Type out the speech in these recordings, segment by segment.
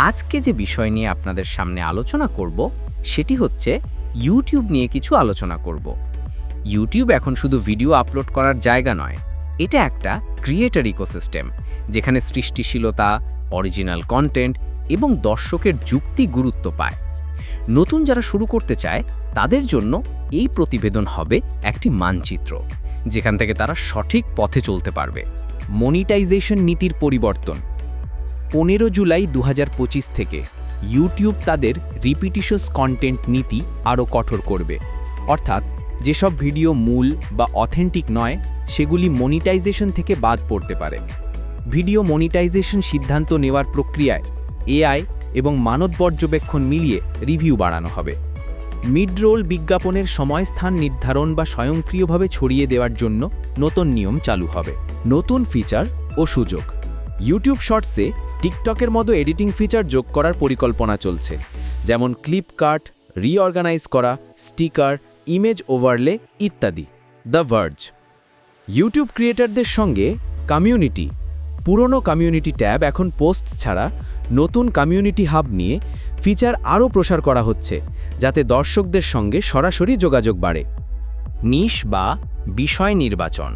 আজকে যে বিষয় নিয়ে আপনাদের সামনে আলোচনা করব সেটি হচ্ছে ইউটিউব নিয়ে কিছু আলোচনা করব। ইউটিউব এখন শুধু ভিডিও আপলোড করার জায়গা নয়, এটা একটা ক্রিয়েটর ইকোসিস্টেম যেখানে সৃষ্টিশীলতা, অরিজিনাল কন্টেন্ট এবং দর্শকের যুক্তি গুরুত্ব পায়। নতুন যারা শুরু করতে চায় তাদের জন্য এই প্রতিবেদন হবে একটি মানচিত্র, যেখান থেকে তারা সঠিক পথে চলতে পারবে। মনিটাইজেশন নীতির পরিবর্তন 15 জুলাই 2025 থেকে ইউটিউব তাদের রিপিটিশাস কন্টেন্ট নীতি আরও কঠোর করবে। অর্থাৎ যেসব ভিডিও মূল বা অথেন্টিক নয় সেগুলি মনিটাইজেশন থেকে বাদ পড়তে পারে। ভিডিও মনিটাইজেশন সিদ্ধান্ত নেওয়ার প্রক্রিয়ায় এআই এবং মানব পর্যবেক্ষণ মিলিয়ে রিভিউ বাড়ানো হবে। মিড রোল বিজ্ঞাপনের সময়স্থান নির্ধারণ বা স্বয়ংক্রিয়ভাবে ছড়িয়ে দেওয়ার জন্য নতুন নিয়ম চালু হবে। নতুন ফিচার ও সুযোগ ইউটিউব শর্টসে টিকটকের মতো এডিটিং ফিচার যোগ করার পরিকল্পনা চলছে, যেমন ক্লিপ কাট, রিঅর্গানাইজ করা, স্টিকার, ইমেজ ওভারলে ইত্যাদি। দ্য ভার্জ ইউটিউব ক্রিয়েটরদের সঙ্গে কমিউনিটি পুরনো কমিউনিটি ট্যাব এখন পোস্টস ছাড়া নতুন কমিউনিটি হাব নিয়ে ফিচার আরও প্রসার করা হচ্ছে, যাতে দর্শকদের সঙ্গে সরাসরি যোগাযোগ বাড়ে। নিশ বা বিষয় নির্বাচন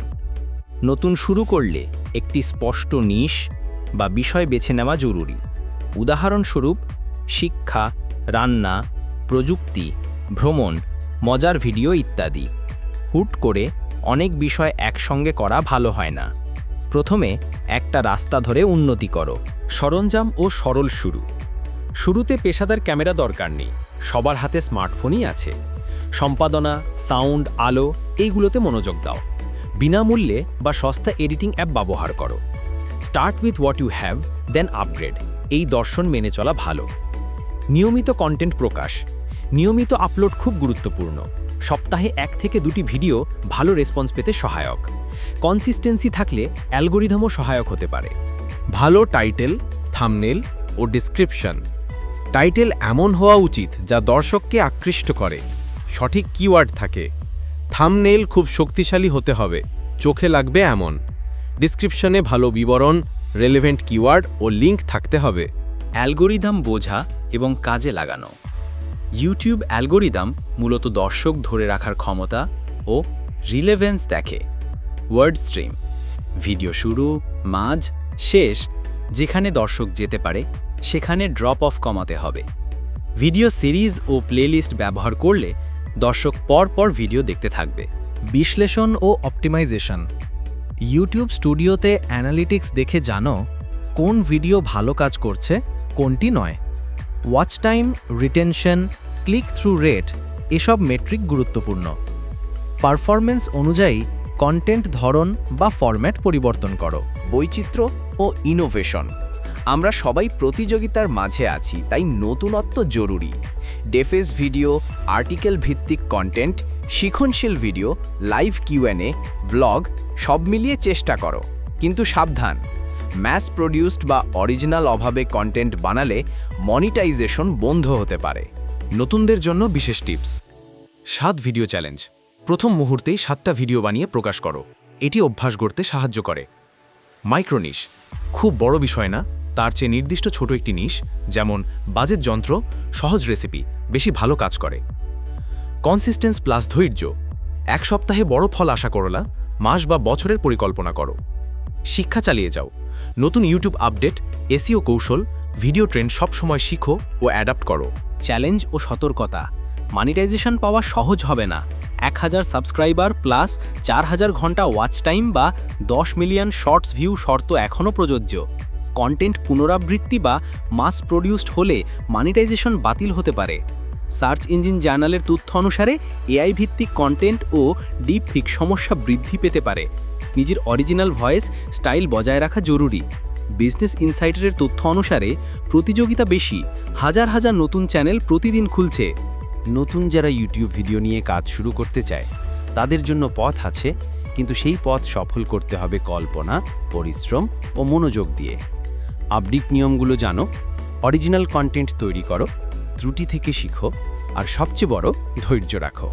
নতুন শুরু করলে একটি স্পষ্ট নিশ বা বিষয় বেছে নেওয়া জরুরি। উদাহরণস্বরূপ শিক্ষা, রান্না, প্রযুক্তি, ভ্রমণ, মজার ভিডিও ইত্যাদি। হুট করে অনেক বিষয় একসঙ্গে করা ভালো হয় না। প্রথমে একটা রাস্তা ধরে উন্নতি করো। সরঞ্জাম ও সরল শুরুতে পেশাদার ক্যামেরা দরকার নেই, সবার হাতে স্মার্টফোনই আছে। সম্পাদনা, সাউন্ড, আলো এইগুলোতে মনোযোগ দাও। বিনামূল্যে বা সস্তা এডিটিং অ্যাপ ব্যবহার করো। Start with what you have, then upgrade. এই দর্শন মেনে চলা ভালো। নিয়মিত কন্টেন্ট প্রকাশ নিয়মিত আপলোড খুব গুরুত্বপূর্ণ। সপ্তাহে 1 থেকে 2টি ভিডিও ভালো রেসপন্স পেতে সহায়ক। কনসিস্টেন্সি থাকলে অ্যালগোরিদমও সহায়ক হতে পারে। ভালো টাইটেল, থাম্বনেল ও ডেসক্রিপশন টাইটেল এমন হওয়া উচিত যা দর্শককে আকৃষ্ট করে, সঠিক কিওয়ার্ড থাকে। থাম্বনেল খুব শক্তিশালী হতে হবে, চোখে লাগবে এমন। ডেসক্রিপশনে ভালো বিবরণ, রেলেভেন্ট কিওয়ার্ড ও লিঙ্ক থাকতে হবে। অ্যালগোরিদম বোঝা এবং কাজে লাগানো ইউটিউব অ্যালগোরিদম মূলত দর্শক ধরে রাখার ক্ষমতা ও রিলেভেন্স দেখে। ওয়ার্ড স্ট্রিম ভিডিও শুরু, মাঝ, শেষ যেখানে দর্শক যেতে পারে সেখানে ড্রপ অফ কমাতে হবে। ভিডিও সিরিজ ও প্লেলিস্ট ব্যবহার করলে দর্শক পর ভিডিও দেখতে থাকবে। বিশ্লেষণ ও অপটিমাইজেশন ইউটিউব স্টুডিওতে অ্যানালিটিক্স দেখে জানো কোন ভিডিও ভালো কাজ করছে, কোনটি নয়। Watch time, retention, click through rate এসব মেট্রিক গুরুত্বপূর্ণ। পারফরম্যান্স অনুযায়ী কন্টেন্ট ধরন বা ফরম্যাট পরিবর্তন করো। বৈচিত্র্য ও ইনোভেশন আমরা সবাই প্রতিযোগিতার মাঝে আছি, তাই নতুনত্ব জরুরি। ডেফেস ভিডিও, আর্টিকেল ভিত্তিক কন্টেন্ট, শিক্ষণশীল ভিডিও, লাইভ কিউএনএ, ব্লগ সব মিলিয়ে চেষ্টা করো। কিন্তু সাবধান, ম্যাস প্রডিউসড বা অরিজিনাল অভাবে কন্টেন্ট বানালে মনিটাইজেশন বন্ধ হতে পারে। নতুনদের জন্য বিশেষ টিপস। 7 ভিডিও চ্যালেঞ্জ প্রথম মুহূর্তেই 7টা ভিডিও বানিয়ে প্রকাশ করো। এটি অভ্যাস করতে সাহায্য করে। মাইক্রোনিশ খুব বড় বিষয় না, তার চেয়ে নির্দিষ্ট ছোট একটি নিশ, যেমন বাজেট যন্ত্র, সহজ রেসিপি বেশি ভালো কাজ করে। কনসিস্টেন্স প্লাস ধৈর্য 1 সপ্তাহে বড় ফল আশা করো না, মাস বা বছরের পরিকল্পনা করো। শিক্ষা চালিয়ে যাও, নতুন ইউটিউব আপডেট, এসইও কৌশল, ভিডিও ট্রেন্ড সব সময় শিখো ও অ্যাডাপ্ট করো। চ্যালেঞ্জ ও সতর্কতা মনিটাইজেশন পাওয়া সহজ হবে না। 1000 সাবস্ক্রাইবার প্লাস 4000 ঘন্টা ওয়াচ টাইম বা 10 মিলিয়ন শর্টস ভিউ শর্ত এখনও প্রযোজ্য। কন্টেন্ট পুনরাবৃত্তি বা মাস প্রডিউসড হলে মনিটাইজেশন বাতিল হতে পারে। সার্চ ইঞ্জিন জার্নালের তথ্য অনুসারে এআই ভিত্তিক কন্টেন্ট ও ডিপ ফিক সমস্যা বৃদ্ধি পেতে পারে। নিজের অরিজিনাল ভয়েস স্টাইল বজায় রাখা জরুরি। বিজনেস ইনসাইটারের তথ্য অনুসারে প্রতিযোগিতা বেশি, হাজার নতুন চ্যানেল প্রতিদিন খুলছে। নতুন যারা ইউটিউব ভিডিও নিয়ে কাজ শুরু করতে চায় তাদের জন্য পথ আছে, কিন্তু সেই পথ সফল করতে হবে কল্পনা, পরিশ্রম ও মনোযোগ দিয়ে। আপডেট নিয়মগুলো জানো, অরিজিনাল কন্টেন্ট তৈরি করো, ত্রুটি থেকে শিখো, আর সবচেয়ে বড় ধৈর্য রাখো।